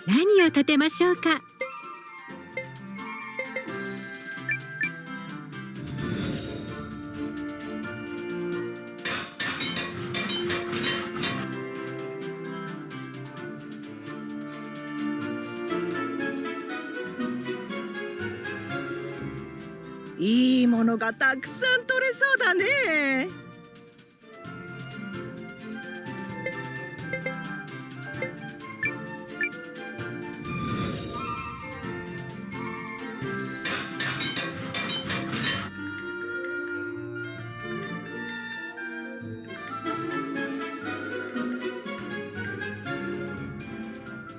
何を立てましょうか。いいものがたくさん取れそうだね。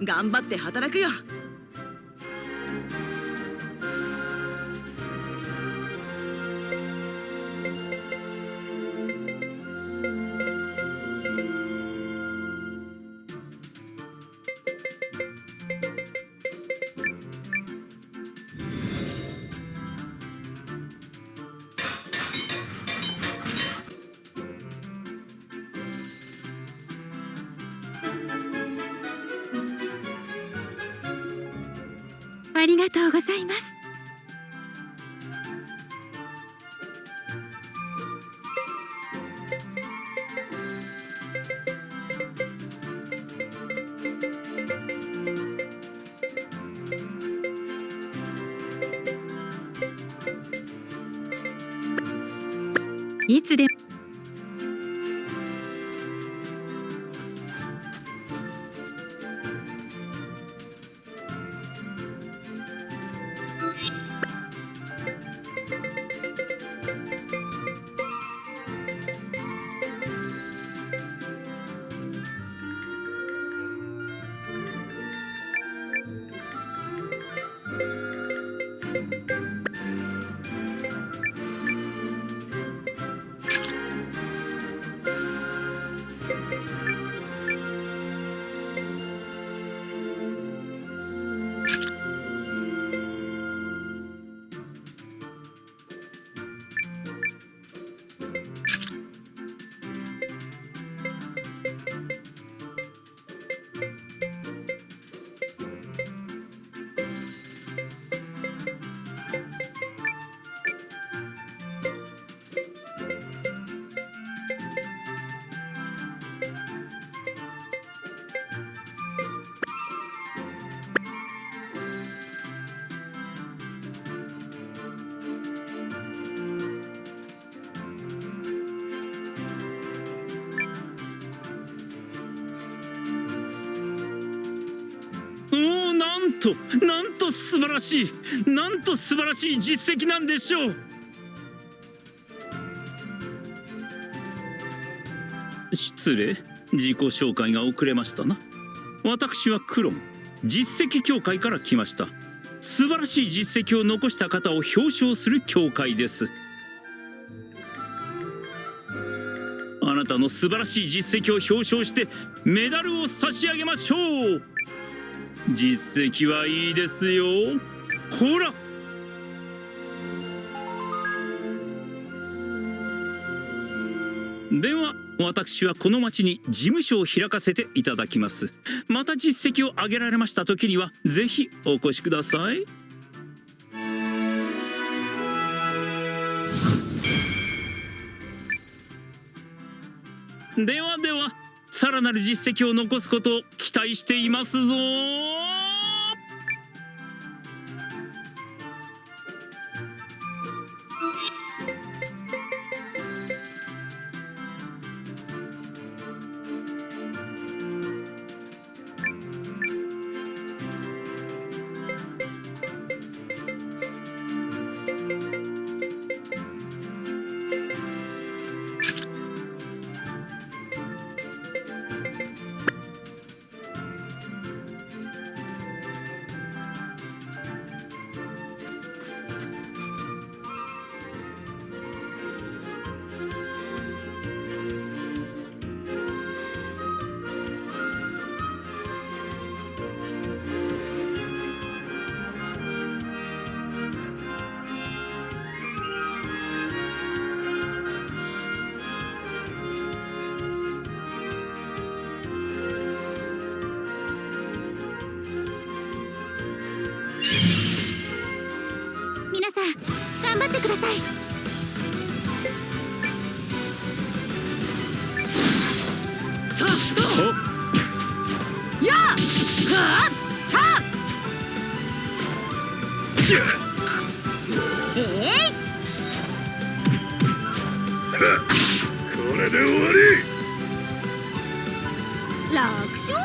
頑張って働くよ。ありがとうございます。いつでもなんと素晴らしい、なんと素晴らしい実績なんでしょう。失礼、自己紹介が遅れましたな。私はクロン、実績協会から来ました。素晴らしい実績を残した方を表彰する協会です。あなたの素晴らしい実績を表彰してメダルを差し上げましょう。実績はいいですよ。ほら。では私はこの町に事務所を開かせていただきます。また実績を上げられました時にはぜひお越しください。ではでは、さらなる実績を残すことを期待していますぞ。ださい。タッとやあたこれで終わり。楽勝。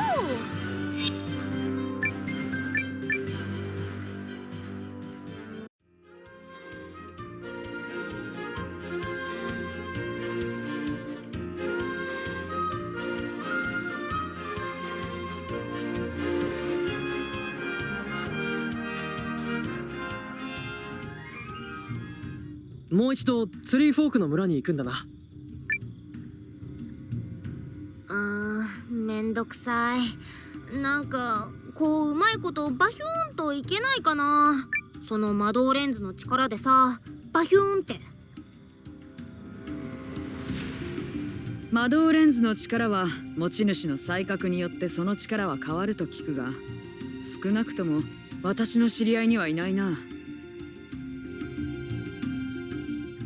もう一度ツリーフォークの村に行くんだな。めんどくさい。なんかこううまいことバヒューンといけないかな。その魔導レンズの力でさ、バヒューンって。魔導レンズの力は持ち主の才覚によってその力は変わると聞くが、少なくとも私の知り合いにはいないな。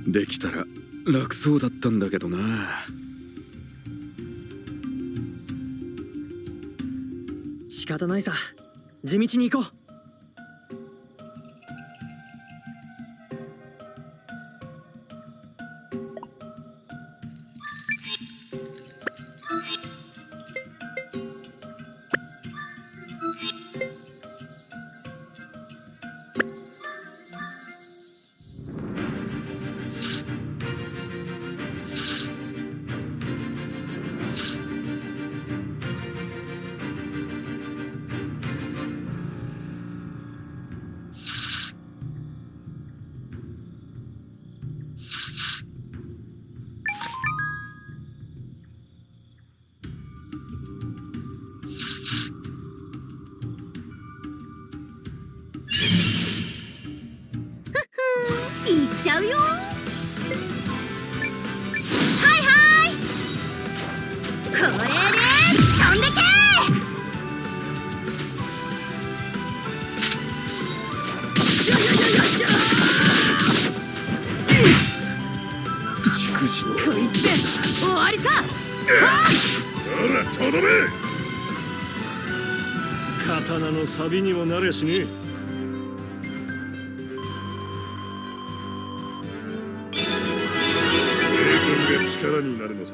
できたら楽そうだったんだけどな。仕方ないさ、地道に行こう。いっちゃうよ。はいはい、これで飛んでけ。畜生。こいつで終わりさ。ほらとどめ。刀の錆にもなれしね。英軍が力になるのさ。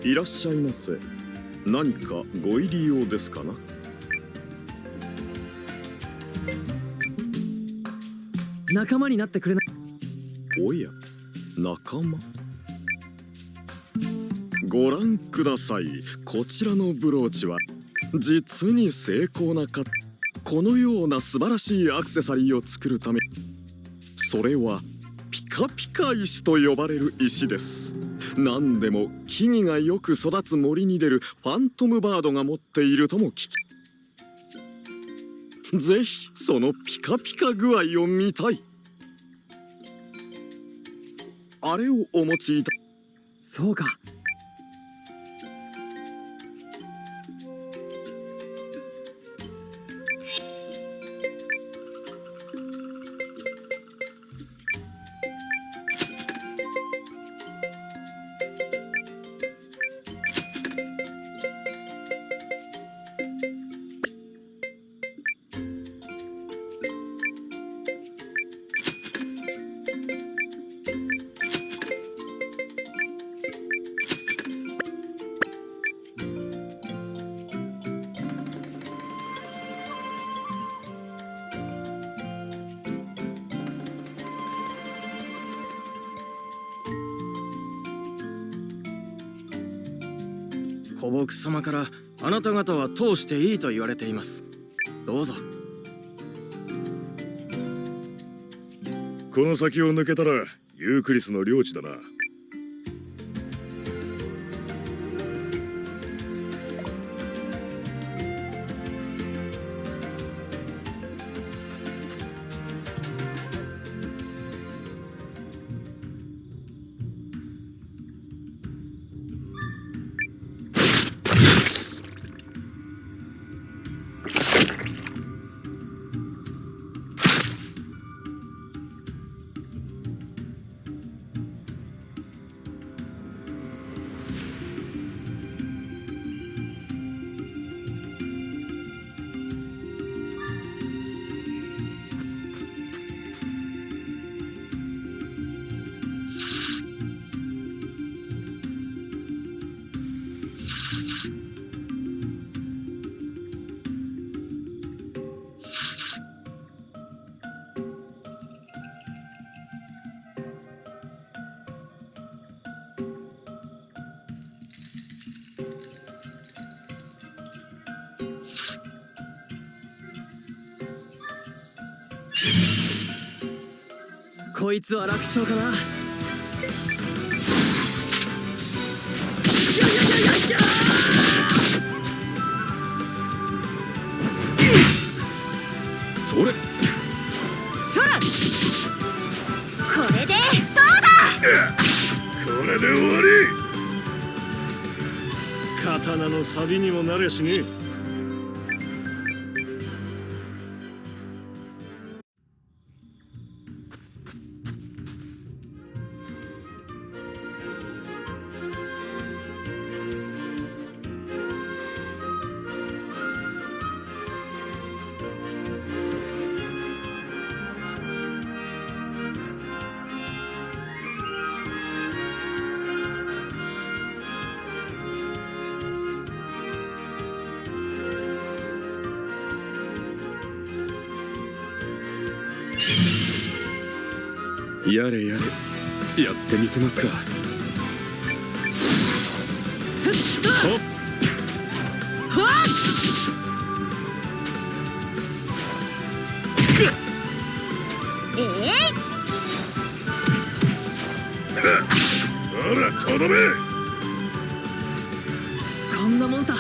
いらっしゃいませ。何かご入り用ですかな。仲間になってくれない？おや、仲間。ご覧ください。こちらのブローチは実に精巧なこのような素晴らしいアクセサリーを作るため、それはピカピカ石と呼ばれる石です。何でも木々がよく育つ森に出るファントムバードが持っているとも聞き、ぜひそのピカピカ具合を見たい。あれをお持ちいた。そうか。古木様からあなた方は通していいと言われています。どうぞ。この先を抜けたらユークリスの領地だな。こいつは楽勝かな。それそらこれでどうだ。これで終わり。刀の錆にもなれしねえ。やれやれ、やってみせますか。ほらとどめ。こんなもんさ。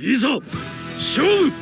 いざ勝負。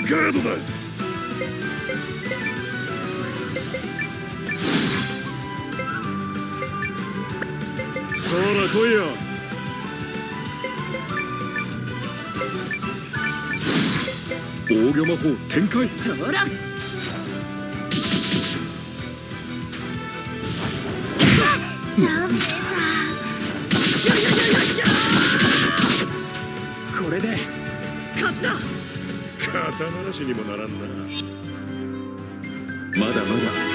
ガードだ。そら来いよ。防御魔法展開。そらこれで勝ちだ。肩慣らしにもならんな。まだまだ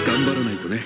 頑張らないとね。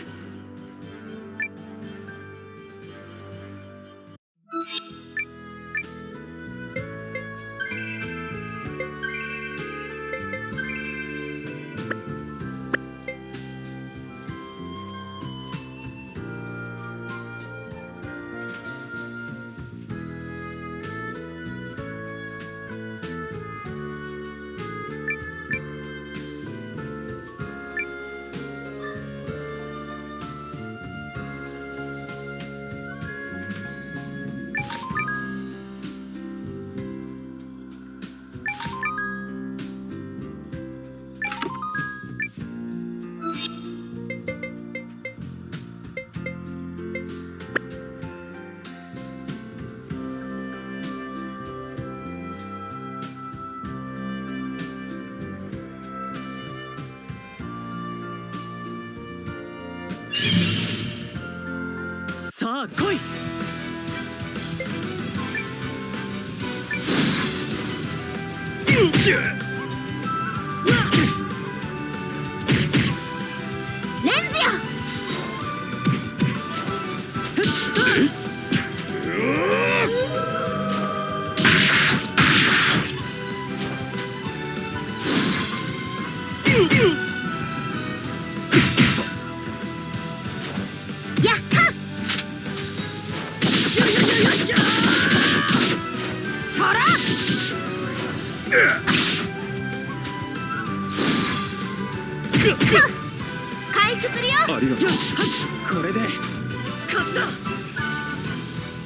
さあ来い。レンズや。やったそら回復するよ。ありがとう。これで勝ちだ。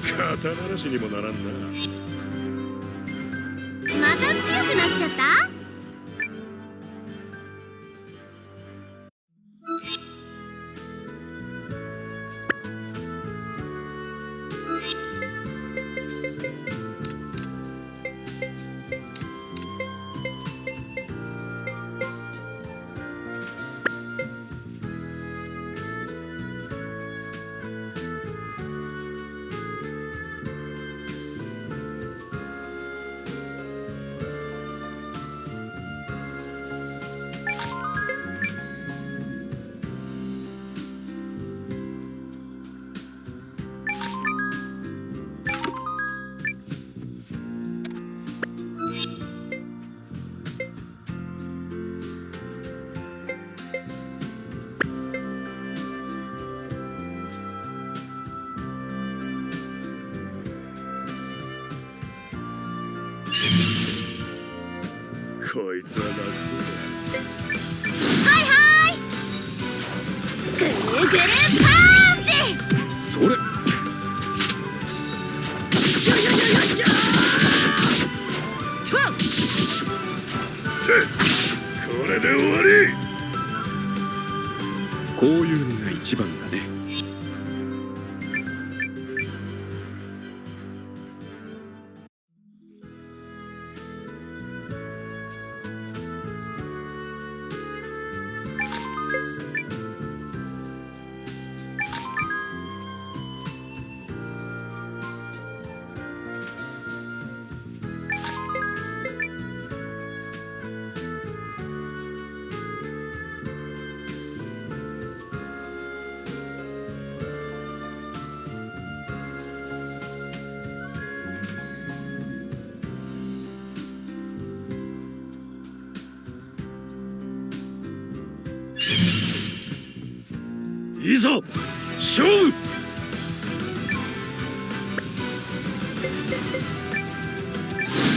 肩慣らしにもならんな。また強くなっちゃった。つは楽はいはい、ぐるぐるパンチ。それこれで終わり。こういうのが一番だね。いざ勝負。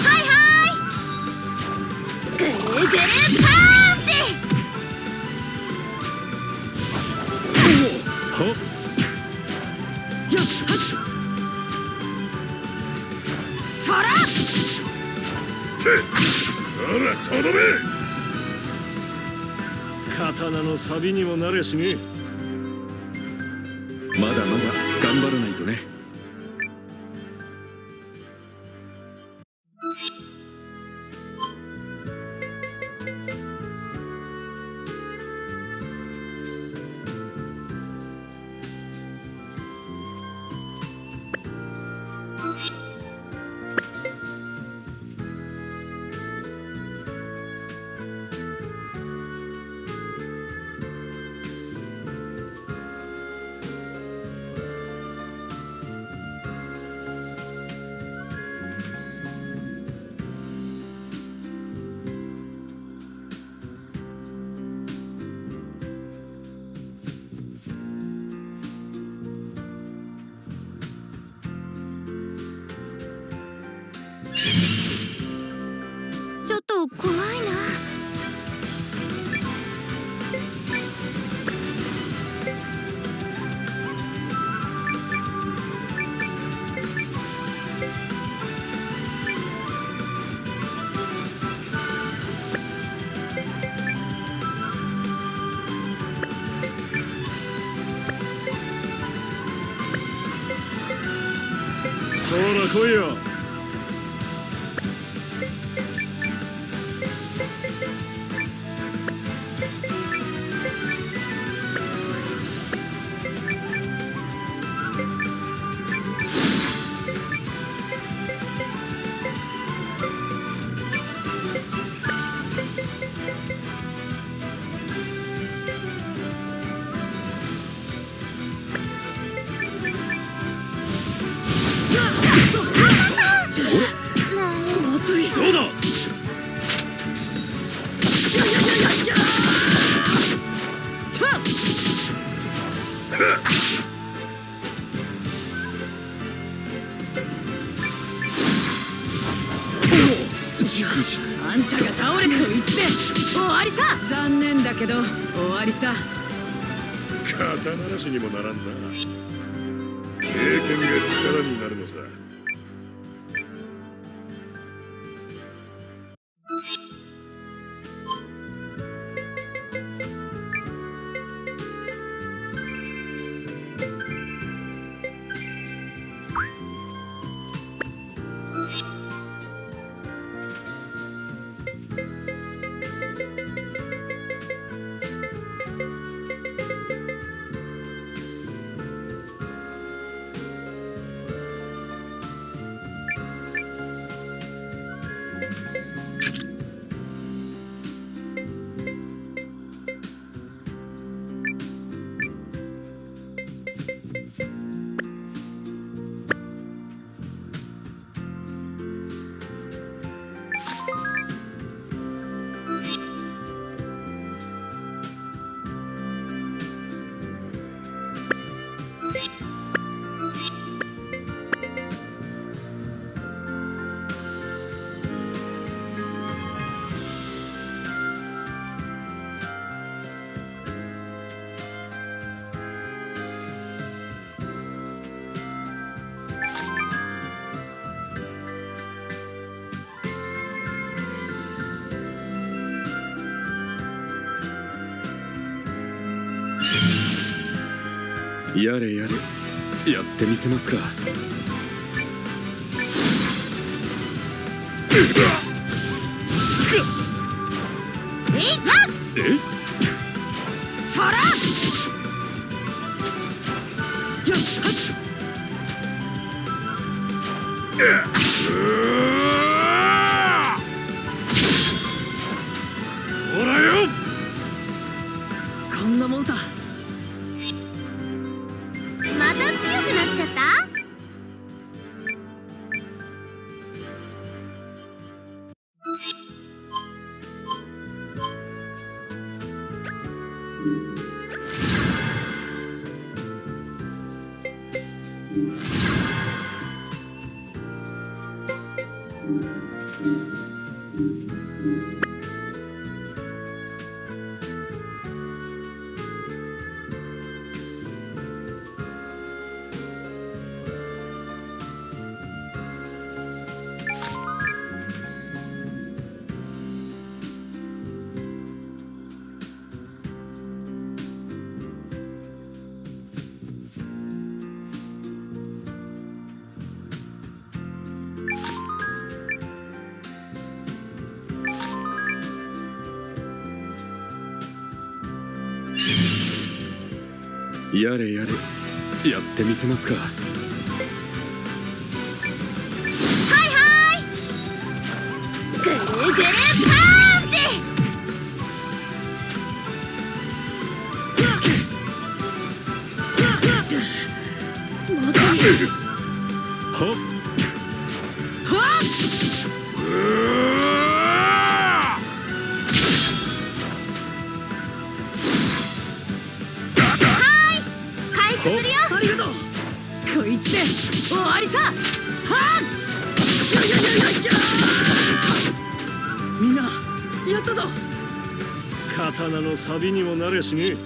はいはい、ぐるぐるパンチ。はよし、はっ、そらてならとどめ。刀の錆にもなれしね。まだまだ頑張らないとね。ちょっと怖いな。そら来いよ。どうだ。あんたが倒れていって終わりさ。残念だけど終わりさ。肩慣らしにもならんな。経験が力になるのさ。やれやれ、やってみせますか。そらよしほらよ。こんなもんさ。また強くなっちゃった？やれやれ、やってみせますか。ぐるぐるパンチ！はっ回復するよ。ありがとう。こいつで終わりさ。はあ。みんなやったぞ。刀のサビにもなれしね。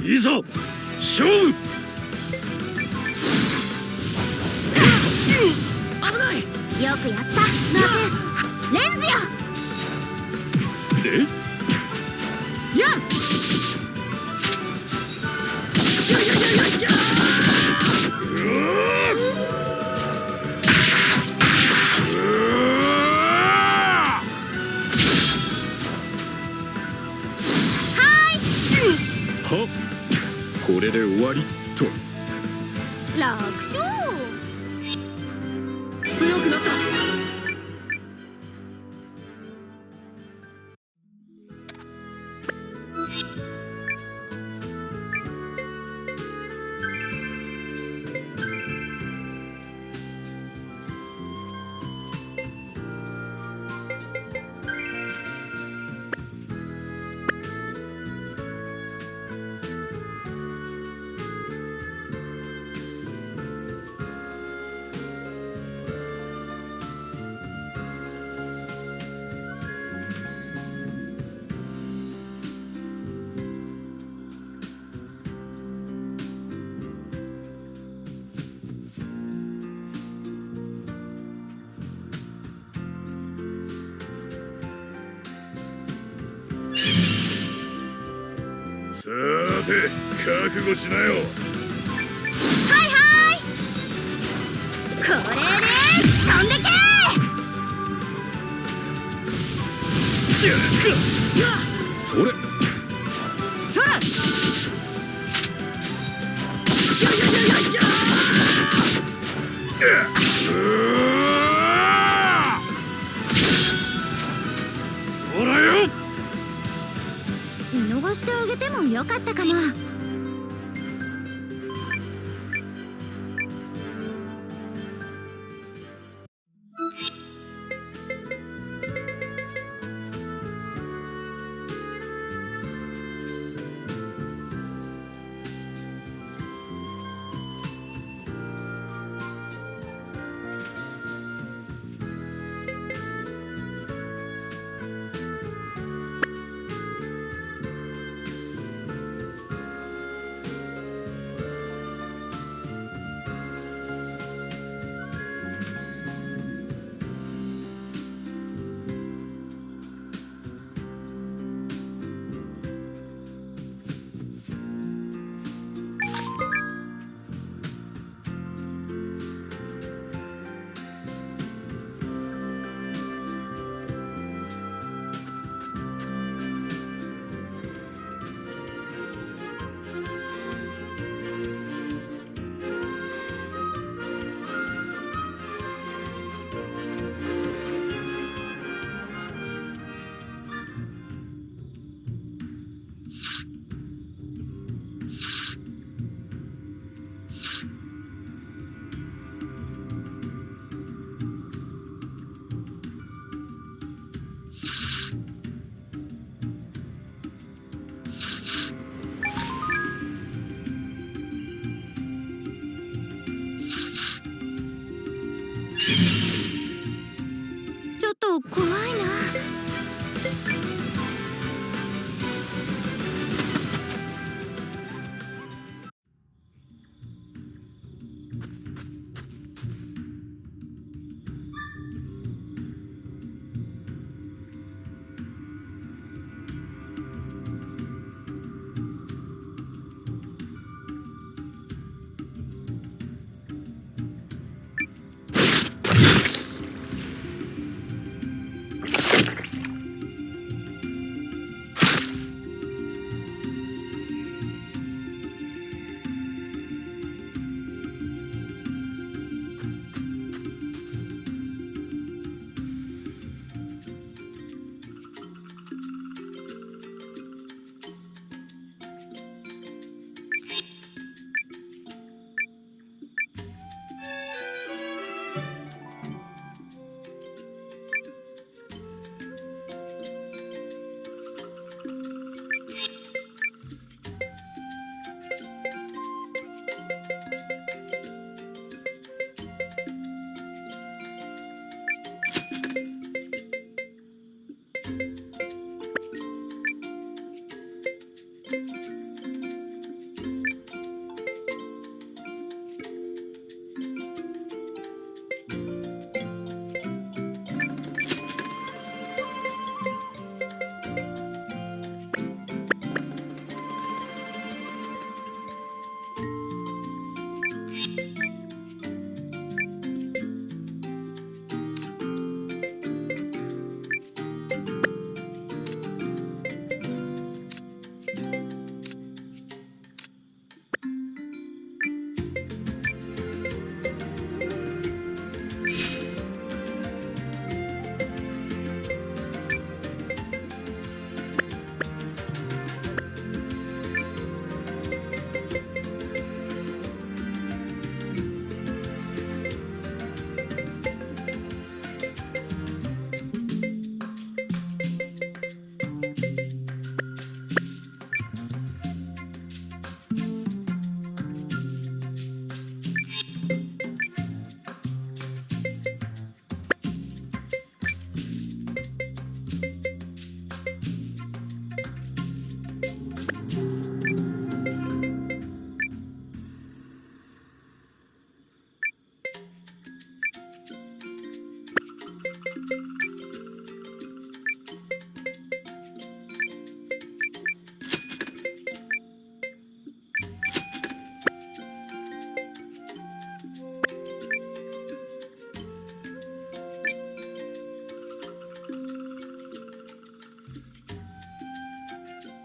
いざ勝負。危ない。よくやった。レンズよ。えやっ。はっこれで終わりと。楽勝。強くなった。さて覚悟しなよ。これで飛んでけそれ。さあ。ほらよ。貸してあげてもよかったかも。ちょっと怖いな。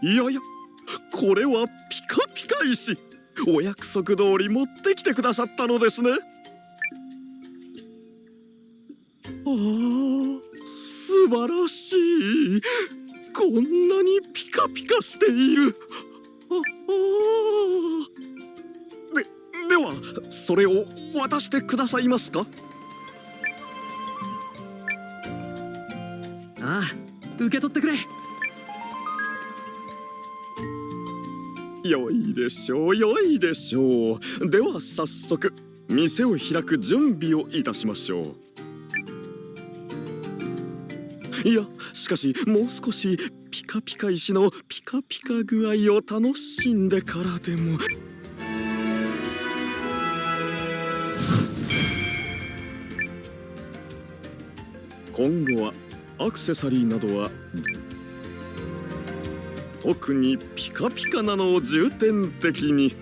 いやいや、これはピカピカ石。お約束通り持ってきてくださったのですね。ああ、素晴らしい。こんなにピカピカしている。ではそれを渡してくださいますか？ああ、受け取ってくれ。良いでしょう、良いでしょう。では早速店を開く準備をいたしましょう。いや、しかしもう少しピカピカ石のピカピカ具合を楽しんでからでも。今後はアクセサリーなどは特にピカピカなのを重点的に。